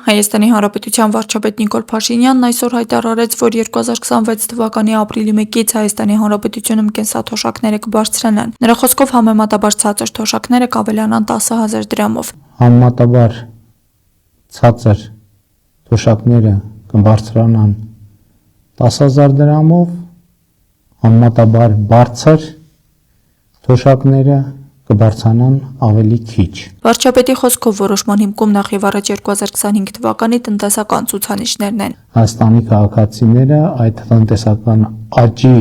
Հայաստանի Հանրապետության վարչապետ Նիկոլ Փաշինյանն այսօր հայտարարեց, որ 2026 թվականի ապրիլի 1-ից Հայաստանի Հանրապետությունում կենսաթոշակները կբարձրանան։ Նրա խոսքով համեմատաբար ցածր թոշակները կավելանան 10,000 դրամով։ Համեմատաբար ցածր թոշակները կբարձրանան 10,000 դրամով, համեմատաբար բարձր թոշակները կբարձրանան ավելի քիչ։ Վարչապետի խոսքով որոշման հիմքում նախ եւ առաջ 2025 թվականի տնտեսական ցուցանիշներն են։ Հայաստանի քաղաքացիները այդ տնտեսական աճի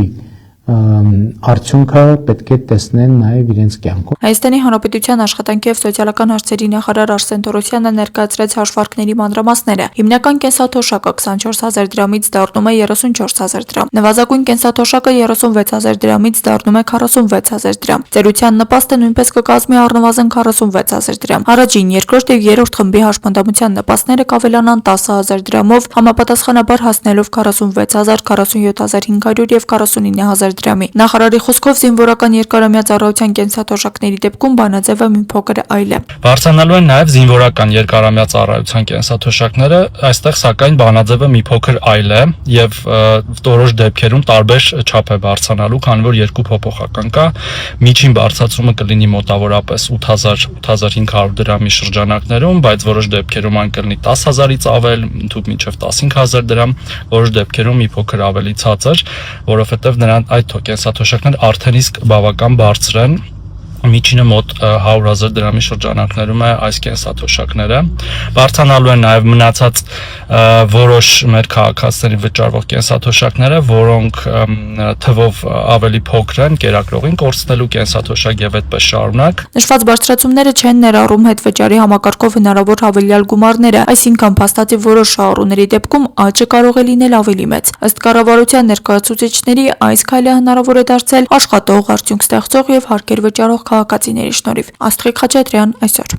արդյունքը պետք է տեսնեն նաև իրենց կյանքում։ Հայաստանի Հանրապետության աշխատանքի եւ սոցիալական հարցերի նախարար Արսեն Թորոսյանը ներկայացրեց հաշվարկների մանրամասները։ Հիմնական կենսաթոշակը 24,000 դրամից դառնում է 34,000 դրամ։ Նվազագույն կենսաթոշակը 36,000 դրամից դառնում է 46,000 դրամ։ Ծերության նպաստը նույնպես կկազմի առնվազն 46,000 դրամ։ Առաջին, երկրորդ եւ երրորդ խմբի հաշմանդամության նպաստները կավելանան 10,000 դրամով, համապատասխանաբար հասնելով 46,000, 47,500 եւ 49,000 դրամի։ Նախարարի խոսքով զինվորական երկարամյա ծառայության կենսաթոշակների դեպքում բանաձևը մի փոքր այլ է։ Բարձրանալու են նաև զինվորական երկարամյա ծառայության կենսաթոշակները, այստեղ սակայն բանաձևը մի փոքր այլ է եւ որոշ դեպքերում տարբեր չափ է բարձրանալու, քանի որ երկու փոփոխական կա։ Միջին բարձրացումը կլինի մոտավորապես 8,000-8,500 դրամի շրջանակներում, բայց որոշ դեպքերում այն կլինի 10,000-ից ավել, ընդհանուր մինչև 15,000 դրամ, որոշ դեպքերում մի փոքր ավելի ցածր, որովհետեւ նրան այդ կենսաթոշակներ արդեն իսկ բավական բարձր են։ Միջինը մոտ 100,000 դրամի շրջանակներում է այս կենսաթոշակները։ Բարձրանալու են նաև մնացած որոշ մեր քաղաքացիների վճարվող կենսաթոշակները, որոնք թվով ավելի փոքր են, կերակրողին կորցնելու կենսաթոշակ եւ այդպես շարունակ։ Նշված բարձրացումները չեն ներառում հետվճարի համակարգով հնարավոր հավելյալ գումարները, այսինքն փաստացի որոշ շահառուների դեպքում աճը կարող է լինել ավելի մեծ։ Ըստ կառավարության ներկայացուցիչների, այս քայլը հնարավոր է դարձել աշխատող, արդյունք ստեղծող եւ հարկեր վճարող քաղաքացիների շնորհիվ։ Աստղիկ Խաչատրյան այսօր։